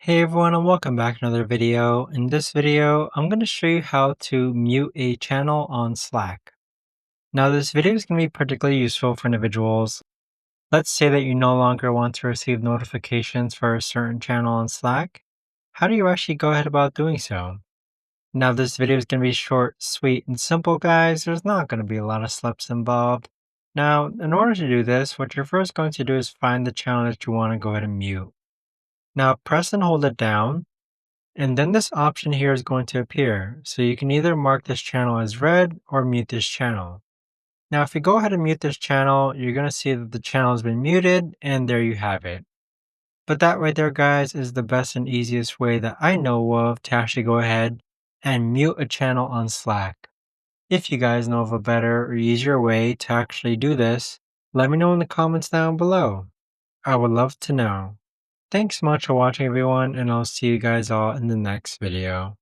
Hey everyone and welcome back to another video. In this video, I'm going to show you how to mute a channel on Slack. Now this video is going to be particularly useful for individuals. Let's say that you no longer want to receive notifications for a certain channel on Slack. How do you actually go ahead about doing so? Now this video is going to be short, sweet, and simple guys. There's not going to be a lot of steps involved. Now, in order to do this, what you're first going to do is find the channel that you want to go ahead and mute. Now press and hold it down. And then this option here is going to appear. So you can either mark this channel as read or mute this channel. Now, if you go ahead and mute this channel, you're going to see that the channel has been muted, and there you have it. But that right there, guys, is the best and easiest way that I know of to actually go ahead and mute a channel on Slack. If you guys know of a better or easier way to actually do this, let me know in the comments down below. I would love to know. Thanks so much for watching everyone, and I'll see you guys all in the next video.